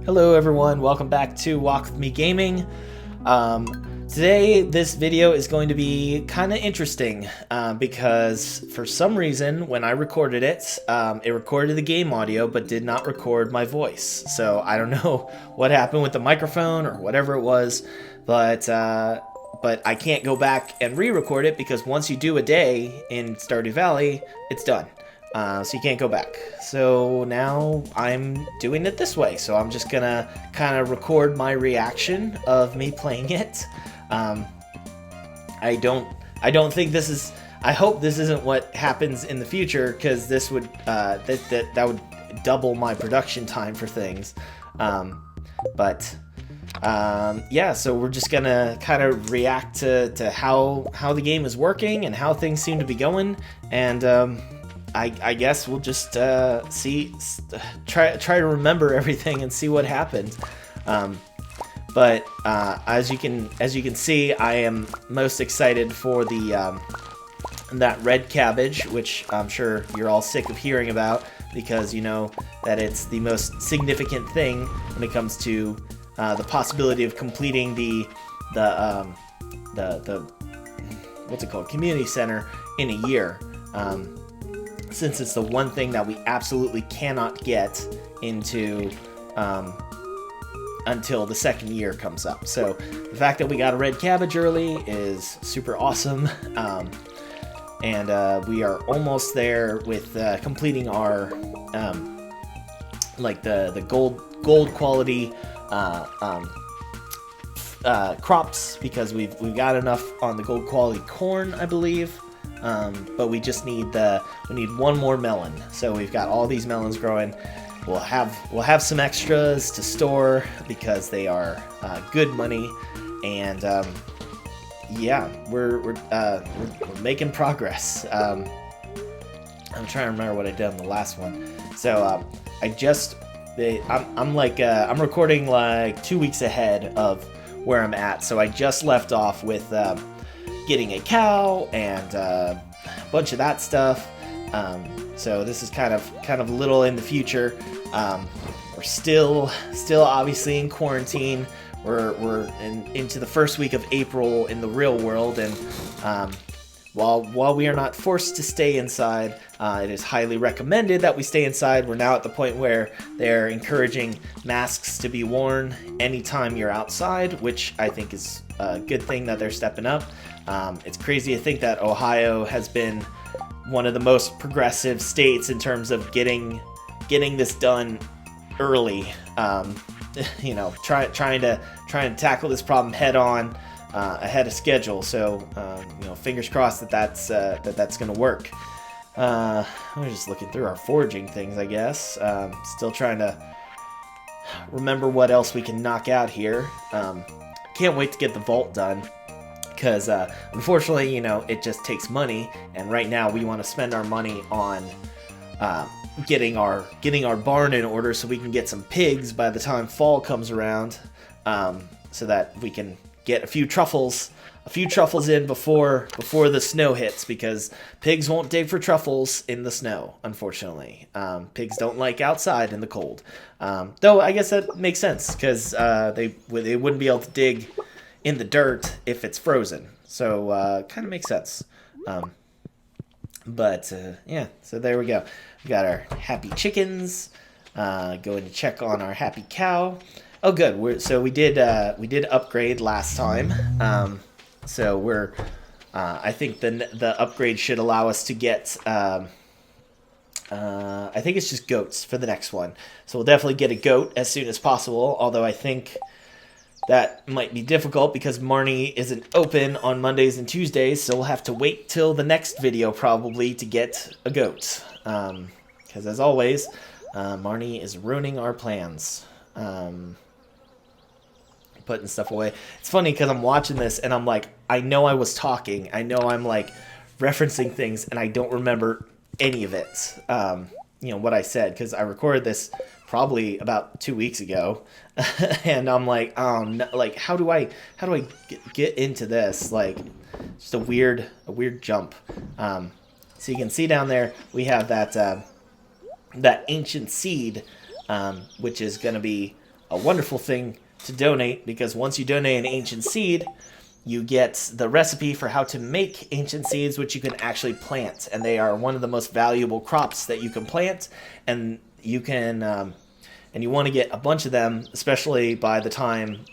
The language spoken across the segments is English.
Hello everyone, welcome back to Walk With Me Gaming. Today this video is going to be kind of interesting because for some reason when I recorded it, it recorded the game audio but did not record my voice. So I don't know what happened with the microphone or whatever it was, but I can't go back and re-record it because once you do a day in Stardew Valley, it's done. So you can't go back. So now I'm doing it this way. So I'm just gonna kind of record my reaction of me playing it. I don't think this is. I hope this isn't what happens in the future, because this would that would double my production time for things. Yeah, so we're just gonna kind of react to how the game is working and how things seem to be going, and I guess we'll just try to remember everything and see what happened. But as you can see, I am most excited for the that red cabbage, which I'm sure you're all sick of hearing about, because you know that it's the most significant thing when it comes to the possibility of completing the what's it called, community center in a year. Since it's the one thing that we absolutely cannot get into until the second year comes up. So the fact that we got a red cabbage early is super awesome, and we are almost there with completing our like the gold quality crops, because we've got enough on the gold quality corn, I believe. But we just need one more melon. So we've got all these melons growing. We'll have some extras to store because they are good money, and yeah, we're making progress. I'm trying to remember what I did on the last one. So I'm recording like 2 weeks ahead of where I'm at. So I just left off with getting a cow and a bunch of that stuff. So this is kind of a little in the future. We're still obviously in quarantine. We're into the first week of April in the real world, and while we are not forced to stay inside, it is highly recommended that we stay inside. We're now at the point where they're encouraging masks to be worn anytime you're outside, which I think is a good thing that they're stepping up. It's crazy to think that Ohio has been one of the most progressive states in terms of getting this done early. You know, trying to tackle this problem head on, ahead of schedule. So you know, fingers crossed that's going to work. We're just looking through our foraging things, I guess. Still trying to remember what else we can knock out here. Can't wait to get the vault done, because unfortunately, you know, it just takes money, and right now we want to spend our money on getting our barn in order so we can get some pigs by the time fall comes around, so that we can get a few truffles in before the snow hits, because pigs won't dig for truffles in the snow, unfortunately. Pigs don't like outside in the cold. Though I guess that makes sense, because they wouldn't be able to dig in the dirt if it's frozen. So kind of makes sense. Yeah, so there we go. We got our happy chickens. Going to check on our happy cow. Oh, good. We did upgrade last time. So we're I think the upgrade should allow us to get I think it's just goats for the next one. So we'll definitely get a goat as soon as possible, although I think that might be difficult because Marnie isn't open on Mondays and Tuesdays, so we'll have to wait till the next video probably to get a goat. Because as always, Marnie is ruining our plans. Putting stuff away. It's funny because I'm watching this and I'm like, I know I was talking. I know I'm like referencing things and I don't remember any of it. You know, what I said, because I recorded this probably about 2 weeks ago, and I'm like, oh no, like how do I get into this? Like, just a weird jump. So you can see down there we have that ancient seed, which is going to be a wonderful thing to donate, because once you donate an ancient seed, you get the recipe for how to make ancient seeds, which you can actually plant, and they are one of the most valuable crops that you can plant, and you can and you want to get a bunch of them, especially by the time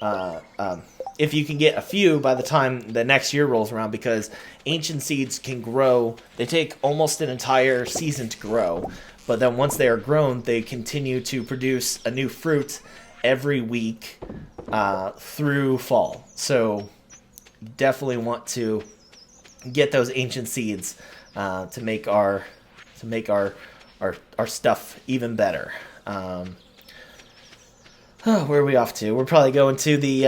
if you can get a few by the time the next year rolls around, because ancient seeds can grow. They take almost an entire season to grow, but then once they are grown, they continue to produce a new fruit every week through fall. So you definitely want to get those ancient seeds to make our stuff even better. Where are we off to? We're probably going to the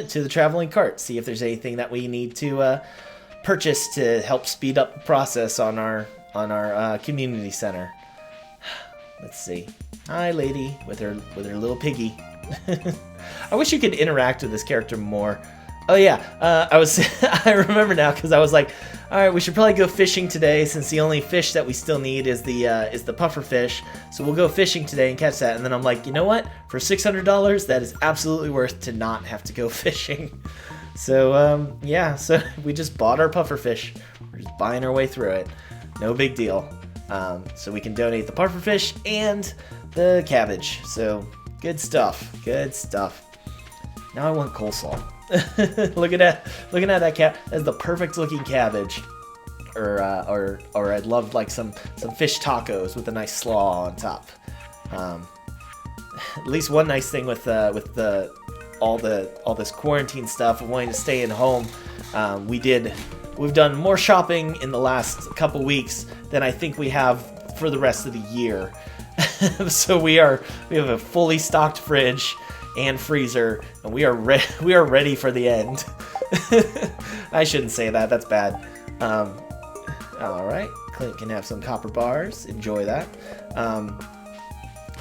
to the traveling cart. See if there's anything that we need to purchase to help speed up the process on our community center. Let's see. Hi, lady, with her little piggy. I wish you could interact with this character more. Oh yeah, I remember now, because I was like, all right, we should probably go fishing today, since the only fish that we still need is the pufferfish. So we'll go fishing today and catch that. And then I'm like, you know what? For $600, that is absolutely worth to not have to go fishing. So yeah, so we just bought our pufferfish. We're just buying our way through it. No big deal. So we can donate the pufferfish and the cabbage. So good stuff. Good stuff. Now I want coleslaw. looking at that that's the perfect looking cabbage, or I'd love like some fish tacos with a nice slaw on top. At least one nice thing with all this quarantine stuff and wanting to stay in home, we've done more shopping in the last couple weeks than I think we have for the rest of the year. So we have a fully stocked fridge and freezer, and we are ready for the end. I shouldn't say that. That's bad. All right, Clint can have some copper bars. Enjoy that.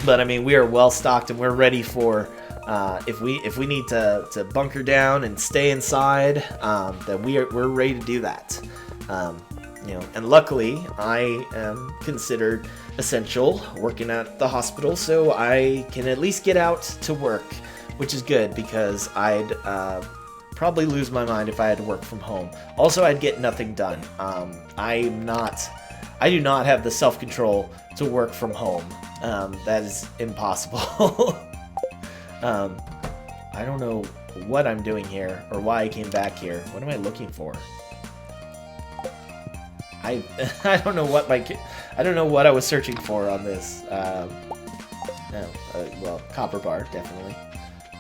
But I mean, we are well stocked, and we're ready for if we need to bunker down and stay inside. Then we're ready to do that. And luckily I am considered essential, working at the hospital, so I can at least get out to work, which is good, because I'd probably lose my mind if I had to work from home. Also, I'd get nothing done. I do not have the self-control to work from home. That is impossible. I don't know what I'm doing here, or why I came back here. What am I looking for? I don't know what I was searching for on this. Well, copper bar, definitely.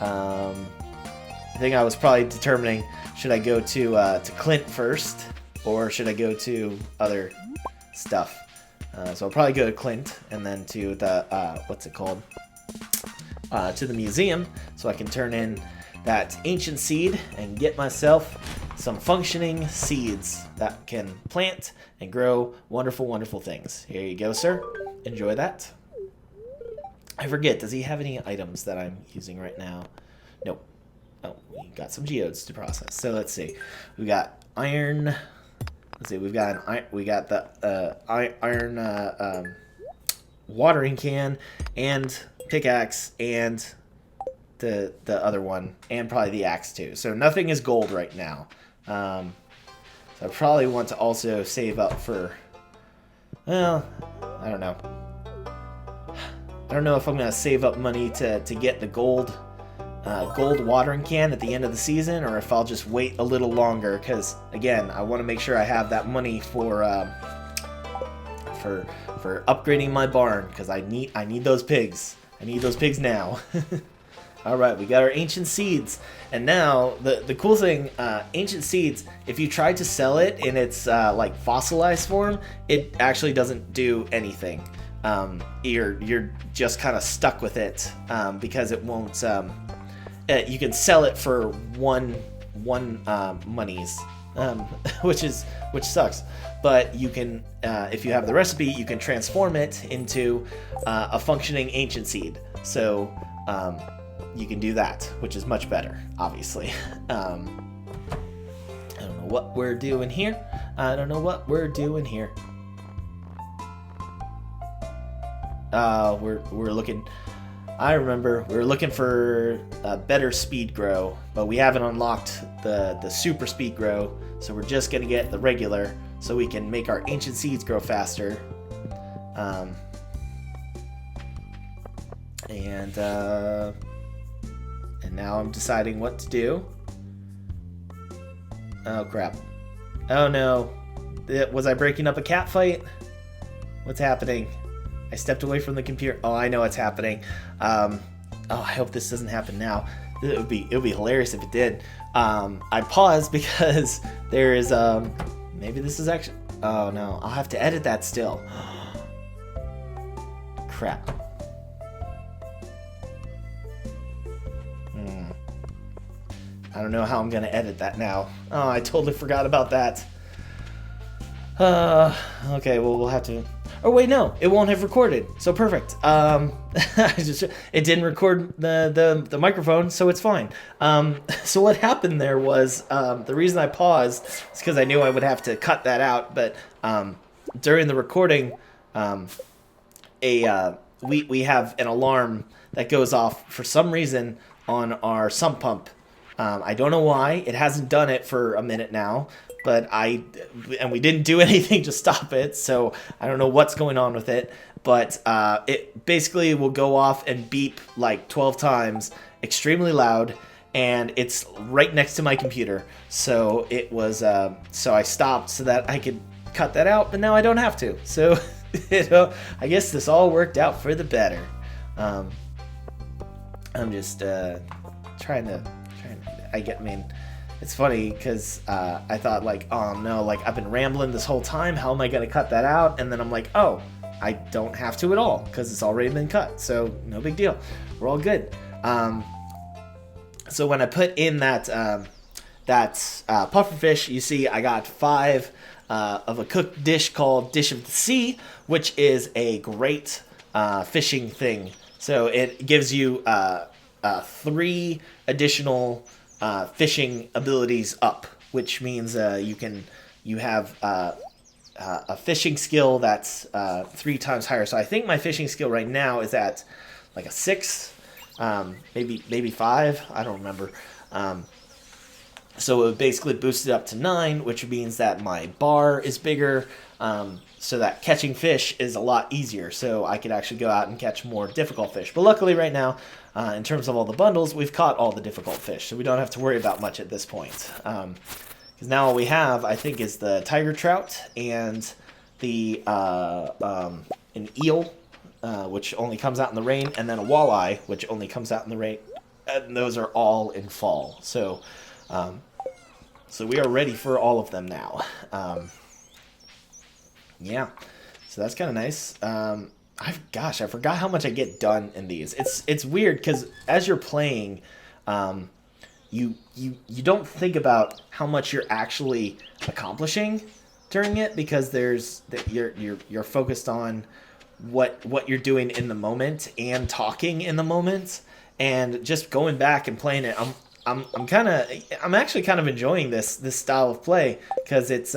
I think I was probably determining, should I go to Clint first, or should I go to other stuff? So I'll probably go to Clint, and then to the what's it called? To the museum, so I can turn in that ancient seed and get myself some functioning seeds that can plant and grow wonderful, wonderful things. Here you go, sir. Enjoy that. I forget, does he have any items that I'm using right now? Nope. Oh, we got some geodes to process. So let's see. We got iron. Let's see. We got the iron watering can and pickaxe and the other one, and probably the axe too. So nothing is gold right now. So I probably want to also save up for, well, I don't know. I don't know if I'm going to save up money to get the gold watering can at the end of the season, or if I'll just wait a little longer, because again, I want to make sure I have that money for upgrading my barn, because I need those pigs. I need those pigs now. Alright, we got our ancient seeds. And now, the cool thing, ancient seeds, if you try to sell it in its like fossilized form, it actually doesn't do anything. You're just kind of stuck with it, because it won't, you can sell it for one monies, which sucks. But you can, if you have the recipe, you can transform it into a functioning ancient seed. So you can do that, which is much better, obviously. I don't know what we're doing here. We're looking. I remember we were looking for a better speed grow, but we haven't unlocked the super speed grow, so we're just gonna get the regular so we can make our ancient seeds grow faster. And now I'm deciding what to do. Oh crap. Oh no. Was I breaking up a cat fight? What's happening? I stepped away from the computer. Oh, I know what's happening. Oh, I hope this doesn't happen now. It would be hilarious if it did. I paused because there is maybe this is actually. Oh no, I'll have to edit that still. Crap. I don't know how I'm gonna edit that now. Oh, I totally forgot about that. Okay, well we'll have to. Oh wait, no, it won't have recorded. So perfect. It didn't record the microphone, so it's fine. So what happened there was the reason I paused is because I knew I would have to cut that out. But during the recording, we have an alarm that goes off for some reason on our sump pump. I don't know why. It hasn't done it for a minute now. But we didn't do anything to stop it, so I don't know what's going on with it. But it basically will go off and beep like 12 times, extremely loud, and it's right next to my computer. So it was, so I stopped so that I could cut that out, but now I don't have to. So I guess this all worked out for the better. I'm just trying to. It's funny because I thought like, oh no, like I've been rambling this whole time. How am I going to cut that out? And then I'm like, oh, I don't have to at all because it's already been cut. So no big deal. We're all good. So when I put in that pufferfish, you see I got 5 of a cooked dish called Dish of the Sea, which is a great fishing thing. So it gives you 3 additional fishing abilities up, which means you have a fishing skill that's 3 times higher. So I think my fishing skill right now is at like a 6, maybe 5. I don't remember. So it would basically boost it up to 9, which means that my bar is bigger. So that catching fish is a lot easier. So I could actually go out and catch more difficult fish. But luckily right now, in terms of all the bundles, we've caught all the difficult fish. So we don't have to worry about much at this point. Because now all we have, I think, is the tiger trout and the an eel, which only comes out in the rain, and then a walleye, which only comes out in the rain. And those are all in fall. So we are ready for all of them now. Yeah, so that's kind of nice. I forgot how much I get done in these. It's weird because as you're playing, you don't think about how much you're actually accomplishing during it because you're focused on what you're doing in the moment and talking in the moment, and just going back and playing it. I'm actually kind of enjoying this style of play because it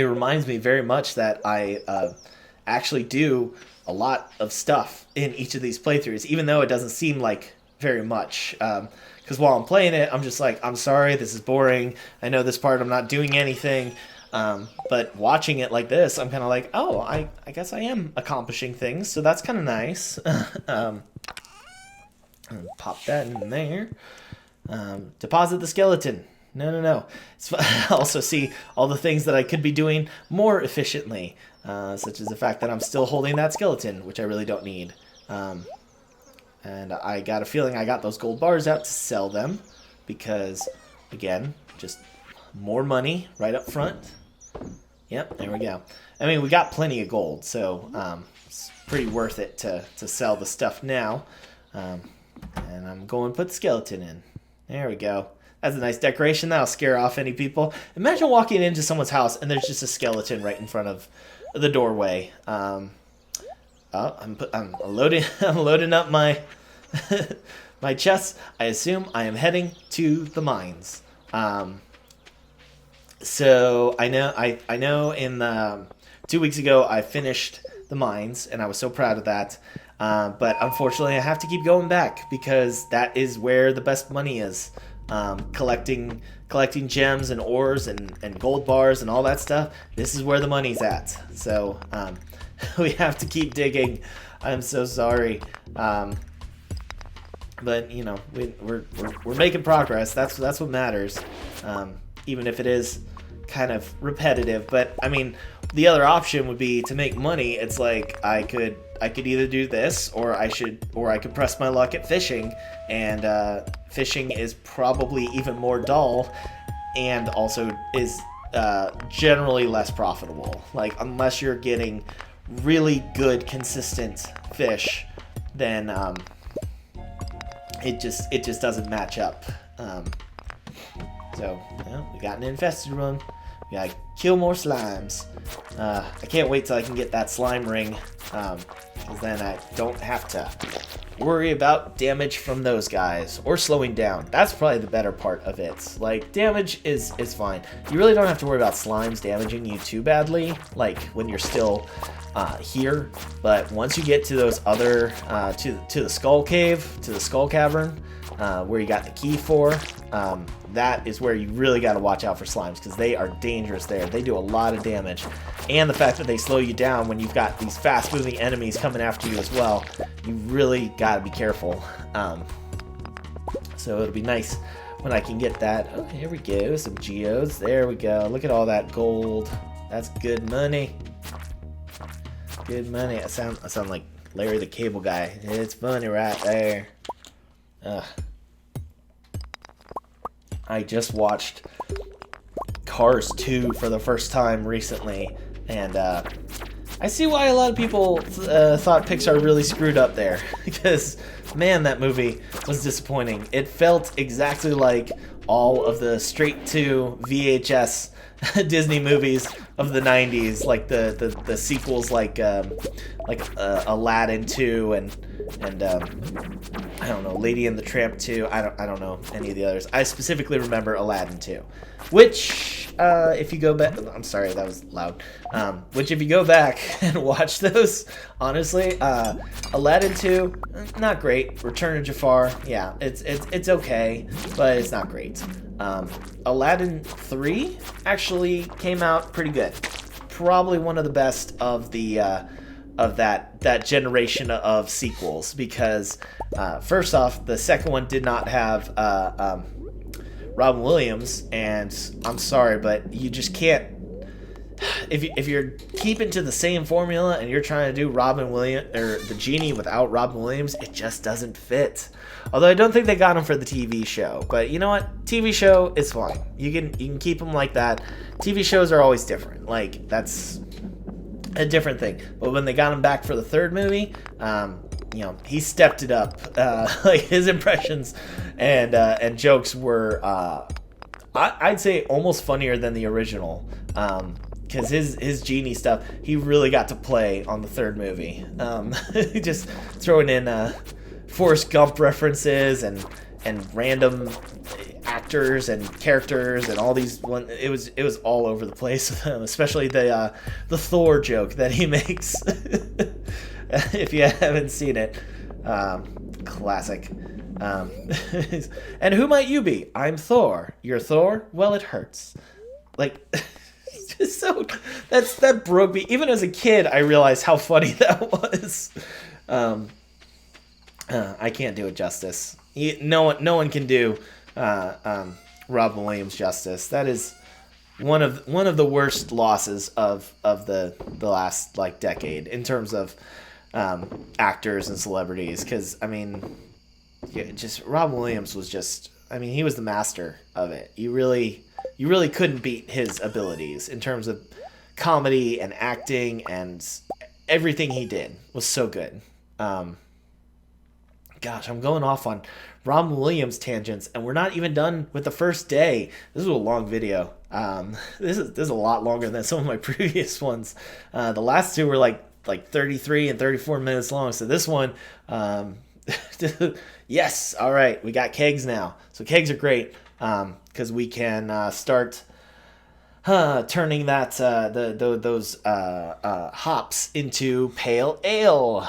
reminds me very much that I actually do a lot of stuff in each of these playthroughs, even though it doesn't seem like very much. Because while I'm playing it, I'm just like, I'm sorry, this is boring. I know this part I'm not doing anything. But watching it like this, I'm kind of like, oh, I guess I am accomplishing things, so that's kind of nice. Pop that in there. Deposit the skeleton. No. Also see all the things that I could be doing more efficiently, such as the fact that I'm still holding that skeleton, which I really don't need. And I got a feeling I got those gold bars out to sell them because, again, just more money right up front. Yep, there we go. I mean, we got plenty of gold, so it's pretty worth it to sell the stuff now. And I'm going to put the skeleton in. There we go. That's a nice decoration. That'll scare off any people. Imagine walking into someone's house and there's just a skeleton right in front of the doorway. I'm loading up my my chest. I assume I am heading to the mines. So I know in 2 weeks ago I finished the mines and I was so proud of that. But unfortunately, I have to keep going back because that is where the best money is. Collecting gems and ores and gold bars and all that stuff. This is where the money's at. So we have to keep digging. I'm so sorry. But you know, we're making progress. That's what matters. Even if it is kind of repetitive. But I mean, the other option would be to make money. It's like I could either do this, or I could press my luck at fishing, and fishing is probably even more dull, and also is generally less profitable. Like unless you're getting really good consistent fish, then it just doesn't match up. So we got an infested one. We gotta kill more slimes. I can't wait till I can get that slime ring, because then I don't have to worry about damage from those guys or slowing down. That's probably the better part of it. Like damage is fine. You really don't have to worry about slimes damaging you too badly, like when you're still here. But once you get to those other to the skull cave, to the skull cavern, where you got the key for, that is where you really got to watch out for slimes, because they are dangerous there. They do a lot of damage, and the fact that they slow you down when you've got these fast moving enemies coming after you as well, you really got to be careful. So it'll be nice when I can get that. Oh, here we go, some geodes. There we go. Look at all that gold. That's good money. Good money. I sound like Larry the Cable Guy. It's money right there. I just watched Cars 2 for the first time recently, and I see why a lot of people thought Pixar really screwed up there, because man, that movie was disappointing. It felt exactly like all of the straight-to VHS Disney movies of the 90s, like the sequels, like Aladdin 2 and I don't know, Lady and the Tramp 2. I don't know any of the others. I specifically remember Aladdin 2, which if you go back, I'm sorry, that was loud. Which if you go back and watch those, honestly, Aladdin 2, not great. Return of Jafar, yeah, it's okay, but it's not great. Aladdin 3 actually came out pretty good. Probably one of the best of the of that generation of sequels, because first off, the second one did not have Robin Williams, and I'm sorry, but you just can't. If you're keeping to the same formula and you're trying to do Robin Williams or the genie without Robin Williams, it just doesn't fit. Although I don't think they got him for the TV show, but you know what? TV show is fine. You can keep them like that. TV shows are always different. Like that's a different thing. But when they got him back for the third movie, you know, he stepped it up. Like his impressions and jokes were, I'd say, almost funnier than the original. Because his genie stuff, he really got to play on the third movie. Just throwing in Forrest Gump references and random actors and characters and all these. It was all over the place, especially the Thor joke that he makes. If you haven't seen it, classic. And who might you be? I'm Thor. You're Thor? Well, it hurts. Like. So that broke me. Even as a kid, I realized how funny that was. I can't do it justice. No one can do Robin Williams justice. That is one of the worst losses of the last like decade in terms of actors and celebrities. Because I mean, just Robin Williams was just. I mean, he was the master of it. You really couldn't beat his abilities in terms of comedy and acting, and everything he did was so good. Gosh, I'm going off on Robin Williams tangents, and we're not even done with the first day. This is a long video. This is a lot longer than some of my previous ones. The last two were like 33 and 34 minutes long. So this one, yes, all right, we got kegs now. So kegs are great. Because we can start turning that those hops into pale ale.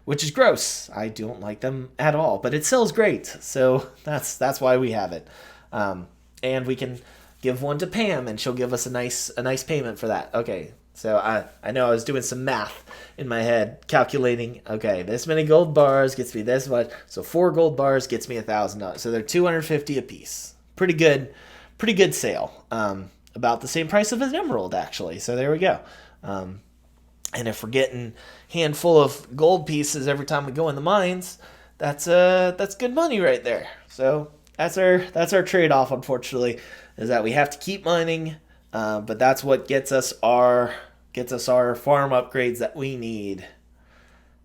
which is gross. I don't like them at all, but it sells great, so that's why we have it. And we can give one to Pam, and she'll give us a nice payment for that. Okay, so I know I was doing some math in my head, calculating. Okay, this many gold bars gets me this much, so 4 gold bars gets me $1,000. So they're $250 a piece. Pretty good sale. About the same price of an emerald, actually. So there we go. And if we're getting handful of gold pieces every time we go in the mines, that's good money right there. So that's our trade-off, unfortunately, is that we have to keep mining, but that's what gets us our farm upgrades that we need.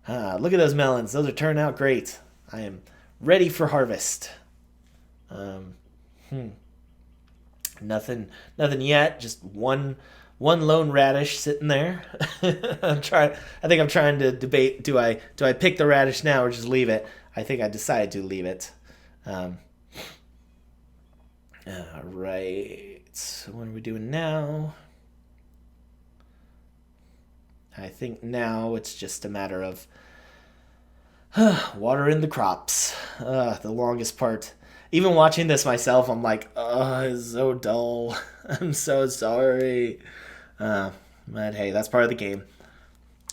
Look at those melons; those are turning out great. I am ready for harvest. Nothing yet. Just one lone radish sitting there. I think I'm trying to debate. Do I pick the radish now or just leave it? I think I decided to leave it. Right. So what are we doing now? I think now it's just a matter of watering the crops. The longest part. Even watching this myself, I'm like, oh, it's so dull. I'm so sorry. But hey, that's part of the game.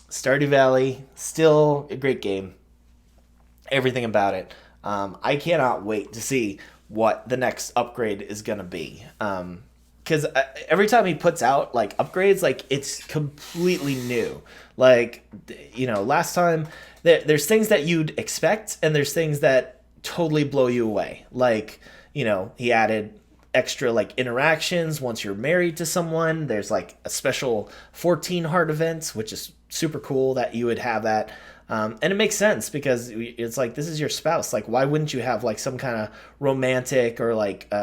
Stardew Valley, still a great game. Everything about it. I cannot wait to see what the next upgrade is going to be. Because every time he puts out, like, upgrades, like, it's completely new. Like, last time, there's things that you'd expect, and there's things that totally blow you away. Like, he added extra, like, interactions once you're married to someone. There's, like, a special 14 heart event, which is super cool that you would have that. And it makes sense because it's like, this is your spouse. Like, why wouldn't you have, like, some kind of romantic or, like,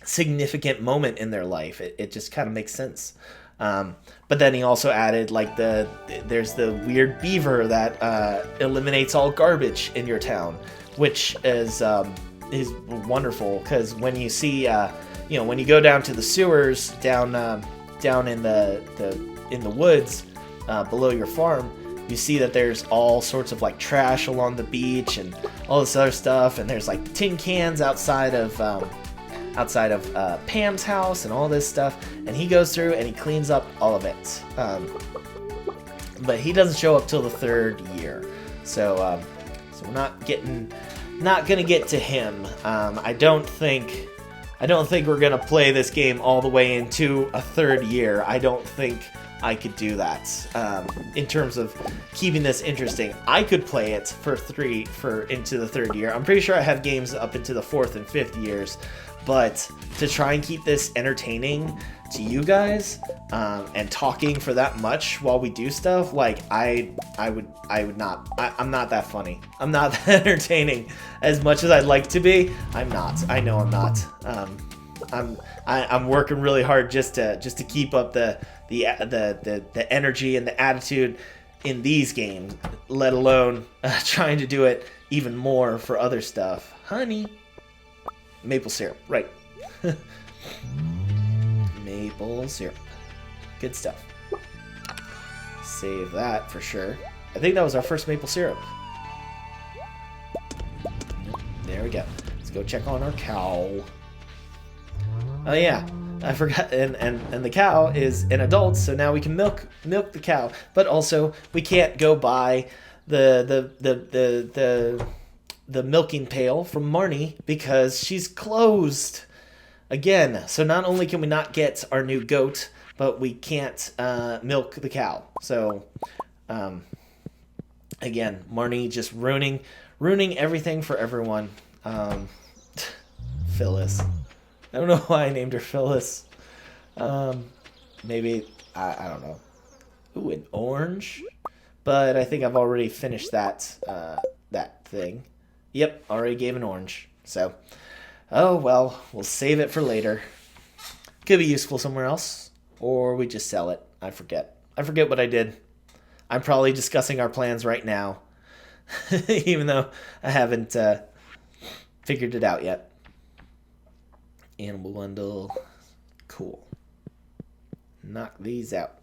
significant moment in their life? It just kind of makes sense. But then he also added, like, there's the weird beaver that eliminates all garbage in your town, which is wonderful, because when you see, when you go down to the sewers down in the woods below your farm, you see that there's all sorts of, like, trash along the beach and all this other stuff, and there's, like, tin cans outside of Pam's house and all this stuff, and he goes through and he cleans up all of it. But he doesn't show up till the 3rd year, so we're not gonna get to him. I don't think we're gonna play this game all the way into a 3rd year. I don't think I could do that. In terms of keeping this interesting, I could play it for into the 3rd year. I'm pretty sure I have games up into the 4th and 5th years. But to try and keep this entertaining to you guys, and talking for that much while we do stuff, like, I would not. I'm not that funny. I'm not that entertaining as much as I'd like to be. I'm not. I know I'm not. I'm working really hard just to keep up the energy and the attitude in these games, let alone trying to do it even more for other stuff. Honey. Maple syrup, right. Maple syrup. Good stuff. Save that for sure. I think that was our first maple syrup. There we go. Let's go check on our cow. Oh yeah, I forgot. And the cow is an adult, so now we can milk the cow. But also, we can't go buy the milking pail from Marnie because she's closed again. So not only can we not get our new goat, but we can't milk the cow. So again, Marnie just ruining everything for everyone. Phyllis. I don't know why I named her Phyllis. Maybe I don't know. Ooh, an orange. But I think I've already finished that thing. Yep, already gave an orange. So, oh well, we'll save it for later. Could be useful somewhere else. Or we just sell it. I forget what I did. I'm probably discussing our plans right now. Even though I haven't figured it out yet. Animal bundle. Cool. Knock these out.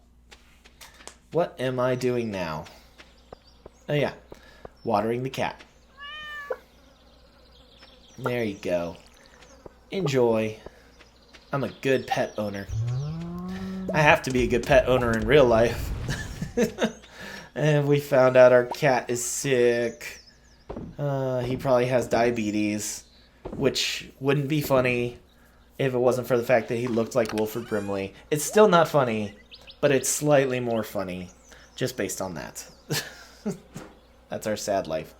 What am I doing now? Oh yeah, watering the cat. There you go. Enjoy. I'm a good pet owner. I have to be a good pet owner in real life. And we found out our cat is sick. He probably has diabetes, which wouldn't be funny if it wasn't for the fact that he looked like Wilford Brimley. It's still not funny, but it's slightly more funny just based on that. That's our sad life.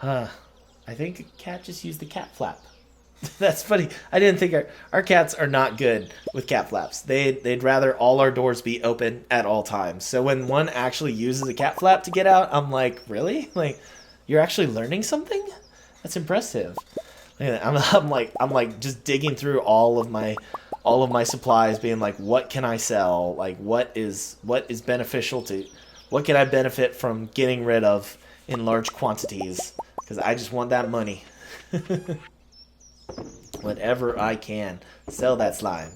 I think a cat just used the cat flap. That's funny. I didn't think our cats are not good with cat flaps. They'd rather all our doors be open at all times. So when one actually uses a cat flap to get out, I'm like, really? Like, you're actually learning something? That's impressive. I'm like just digging through all of my supplies, being like, what can I sell? Like, what is beneficial to, what can I benefit from getting rid of in large quantities? Because I just want that money. Whatever I can, sell that slime.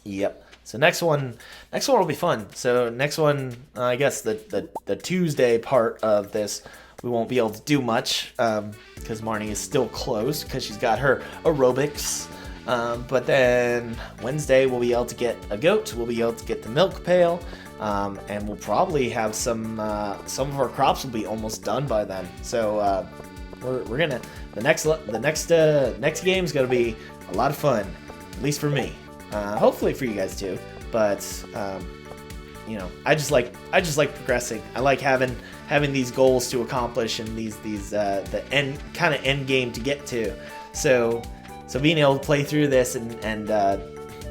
Yep. So next one will be fun. So next one, I guess the Tuesday part of this, we won't be able to do much because Marnie is still closed because she's got her aerobics. But then Wednesday we'll be able to get a goat. We'll be able to get the milk pail. And we'll probably have some of our crops will be almost done by then. So we're gonna the next game is gonna be a lot of fun, at least for me. Hopefully for you guys too. But you know, I just like progressing. I like having these goals to accomplish and these the end game to get to. So being able to play through this and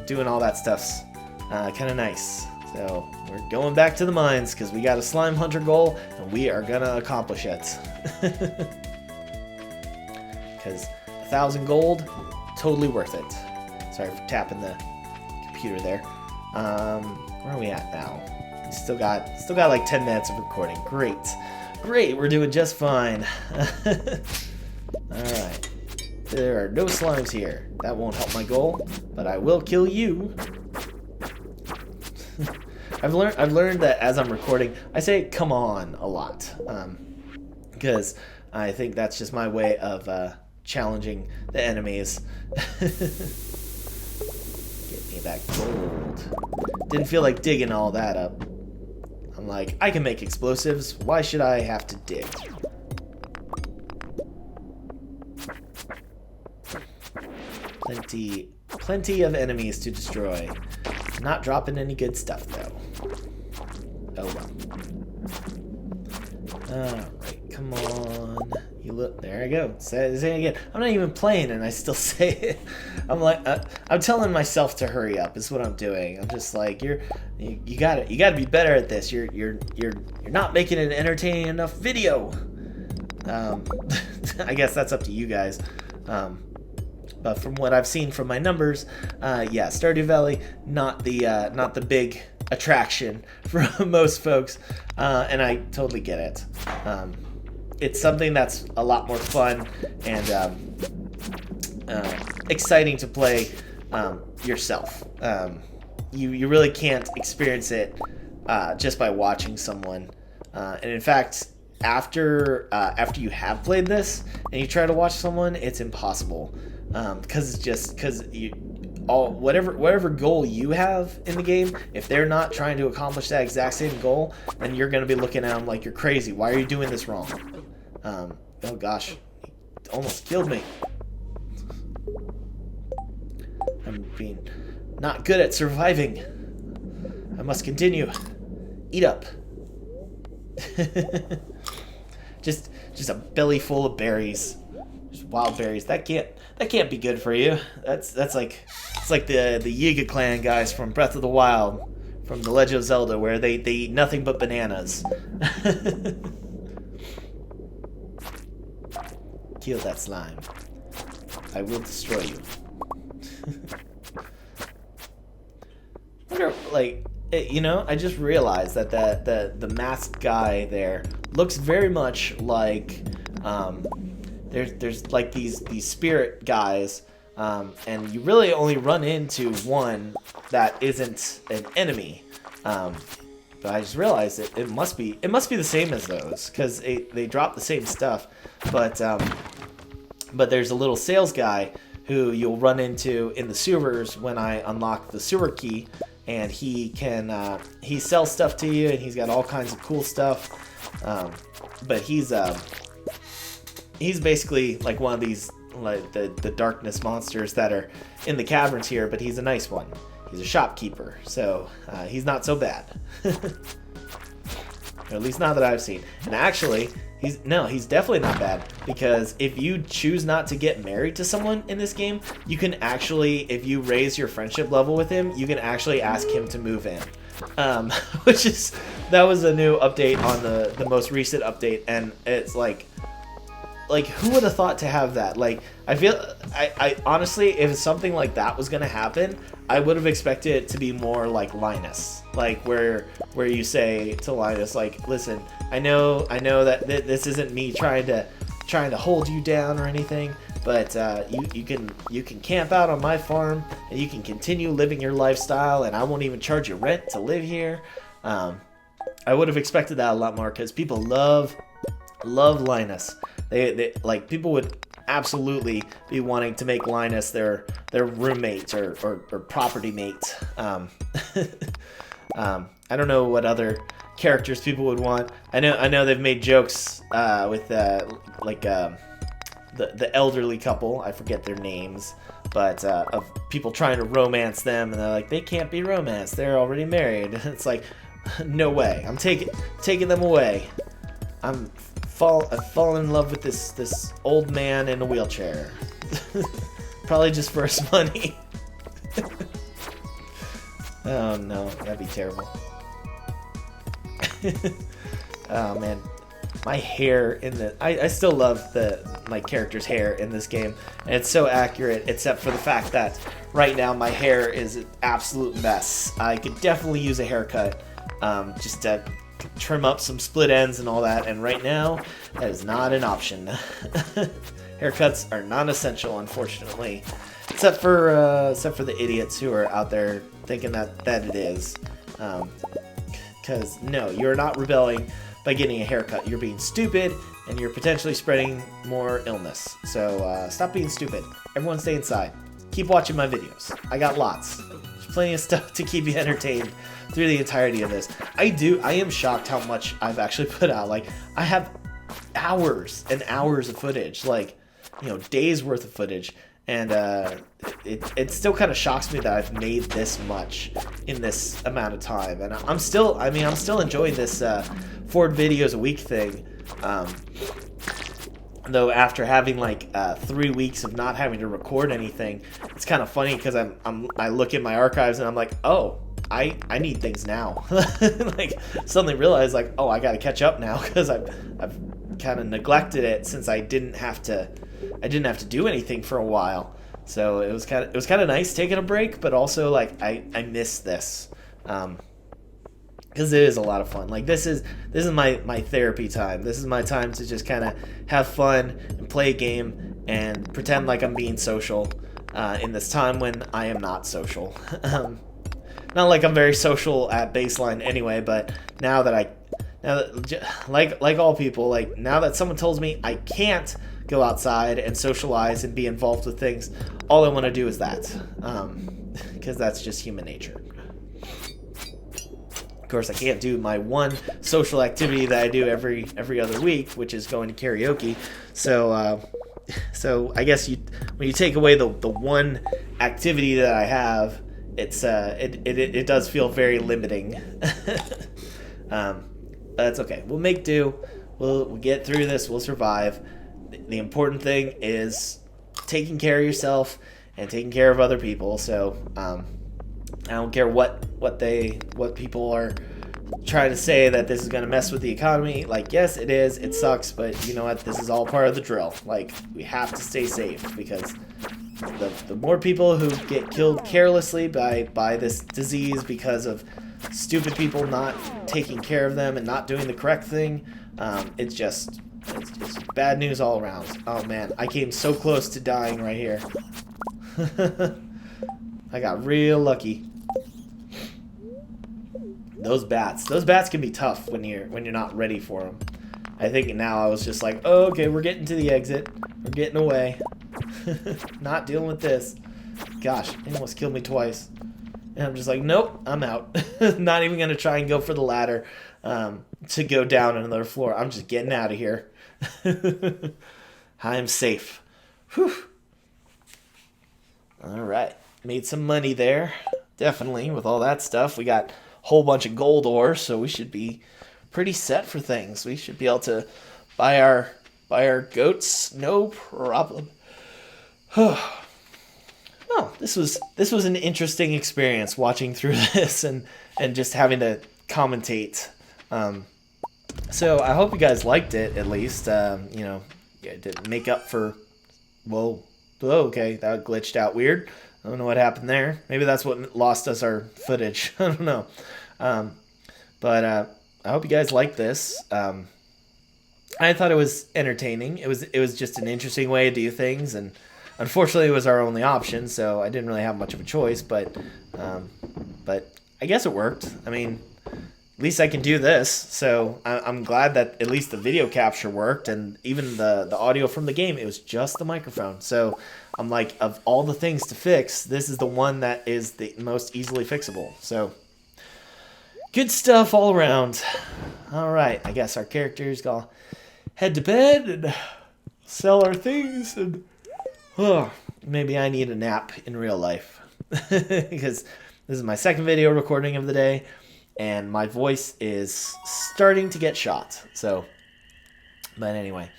doing all that stuff's kind of nice. So we're going back to the mines because we got a slime hunter goal and we are gonna accomplish it. Because 1,000 gold, totally worth it. Sorry for tapping the computer there. Where are we at now? We still got like 10 minutes of recording. Great, we're doing just fine. All right, there are no slimes here. That won't help my goal, but I will kill you. I've learned that as I'm recording, I say "come on" a lot, because I think that's just my way of challenging the enemies. Get me that gold. Didn't feel like digging all that up. I'm like, I can make explosives. Why should I have to dig? Plenty of enemies to destroy. Not dropping any good stuff though. Oh well. Alright, come on. You look, there I go. Say it again. I'm not even playing and I still say it. I'm like, I'm telling myself to hurry up is what I'm doing. I'm just like, you gotta be better at this. You're not making an entertaining enough video. I guess that's up to you guys. But from what I've seen from my numbers, yeah, Stardew Valley, not the big attraction for most folks, and I totally get it. It's something that's a lot more fun and exciting to play yourself. You really can't experience it just by watching someone. And in fact, after you have played this and you try to watch someone, it's impossible. Because whatever goal you have in the game, if they're not trying to accomplish that exact same goal, then you're going to be looking at them like you're crazy. Why are you doing this wrong? Oh gosh, it almost killed me. I'm being not good at surviving. I must continue. Eat up. just a belly full of berries. Just wild berries. That can't be good for you. It's like the Yiga clan guys from Breath of the Wild, from The Legend of Zelda, where they eat nothing but bananas. Kill that slime. I will destroy you. I wonder, I just realized that the masked guy there looks very much like there's like these spirit guys, and you really only run into one that isn't an enemy. But I just realized it must be the same as those, because they drop the same stuff. But there's a little sales guy who you'll run into in the sewers when I unlock the sewer key, and he can he sells stuff to you, and he's got all kinds of cool stuff. But he's basically like one of these, like the darkness monsters that are in the caverns here, but he's a nice one. He's a shopkeeper, so he's not so bad. Or at least not that I've seen. And actually, he's definitely not bad, because if you choose not to get married to someone in this game, you can actually, if you raise your friendship level with him, you can actually ask him to move in. That was a new update on the most recent update, and it's like who would have thought to have that? Like, I honestly, if something like that was gonna happen, I would have expected it to be more like Linus, like where you say to Linus, like, listen, I know that this isn't me trying to hold you down or anything, but you can camp out on my farm, and you can continue living your lifestyle, and I won't even charge you rent to live here. I would have expected that a lot more, because people love Linus. They like, people would absolutely be wanting to make Linus their roommate or property mate. I don't know what other characters people would want. I know they've made jokes with the elderly couple. I forget their names, but of people trying to romance them, and they're like, they can't be romanced. They're already married. It's like, no way. I'm taking them away. I've fallen in love with this old man in a wheelchair. Probably just for his money. Oh no, that'd be terrible. Oh man, my hair in I still love my character's hair in this game, and it's so accurate, except for the fact that right now my hair is an absolute mess. I could definitely use a haircut, just to trim up some split ends and all that, and right now that is not an option. Haircuts are non-essential, unfortunately, except for the idiots who are out there thinking that it is. Because no, you're not rebelling by getting a haircut. You're being stupid, and you're potentially spreading more illness. So stop being stupid. Everyone stay inside. Keep watching my videos. I got lots. There's plenty of stuff to keep you entertained through the entirety of this. I am shocked how much I've actually put out. Like, I have hours and hours of footage, like, days worth of footage, and it still kind of shocks me that I've made this much in this amount of time. And I'm still enjoying this 4 videos a week thing, though after having like 3 weeks of not having to record anything. It's kind of funny, because I look at my archives and I'm like, oh, I need things now. Like, suddenly realize, like, oh, I gotta catch up now, because I've kind of neglected it since I didn't have to do anything for a while. So it was kind of nice taking a break, but also like I miss this, because it is a lot of fun. Like, this is my therapy time. This is my time to just kind of have fun and play a game and pretend like I'm being social in this time when I am not social. Not like I'm very social at baseline anyway, but now that like all people, like, now that someone tells me I can't go outside and socialize and be involved with things, all I want to do is that, because that's just human nature. Of course, I can't do my one social activity that I do every other week, which is going to karaoke. So I guess when you take away the one activity that I have, it does feel very limiting. But that's okay. We'll make do. We'll get through this. We'll survive. The important thing is taking care of yourself and taking care of other people. So I don't care what people are trying to say, that this is going to mess with the economy. Like, yes, it is. It sucks, but you know what? This is all part of the drill. Like, we have to stay safe, because the more people who get killed carelessly by this disease because of stupid people not taking care of them and not doing the correct thing, it's bad news all around. Oh man, I came so close to dying right here. I got real lucky. Those bats can be tough when you're not ready for them. I think now I was just like, oh, okay, we're getting to the exit. We're getting away. Not dealing with this. Gosh, it almost killed me twice. And I'm just like, nope, I'm out. Not even going to try and go for the ladder to go down another floor. I'm just getting out of here. I am safe. Whew. All right. Made some money there. Definitely, with all that stuff. We got a whole bunch of gold ore, so we should be pretty set for things. We should be able to buy our goats, no problem. Well, this was an interesting experience watching through this and just having to commentate. So I hope you guys liked it at least. You didn't make up for. Whoa, okay, that glitched out weird. I don't know what happened there. Maybe that's what lost us our footage. I don't know. But I hope you guys liked this. I thought it was entertaining. It was just an interesting way to do things, and unfortunately, it was our only option, so I didn't really have much of a choice. But I guess it worked. I mean, at least I can do this. So I'm glad that at least the video capture worked, and even the audio from the game. It was just the microphone. So I'm like, of all the things to fix, this is the one that is the most easily fixable. So good stuff all around. All right, I guess our characters gonna head to bed and sell our things, and maybe I need a nap in real life because this is my second video recording of the day, and my voice is starting to get shot. So, but anyway,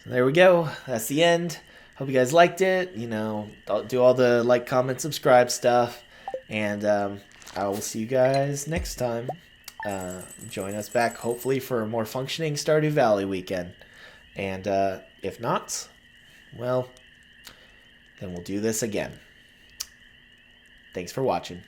so there we go. That's the end. Hope you guys liked it. I'll do all the like, comment, subscribe stuff, and I will see you guys next time. Join us back, hopefully, for a more functioning Stardew Valley weekend. And if not, well, then we'll do this again. Thanks for watching.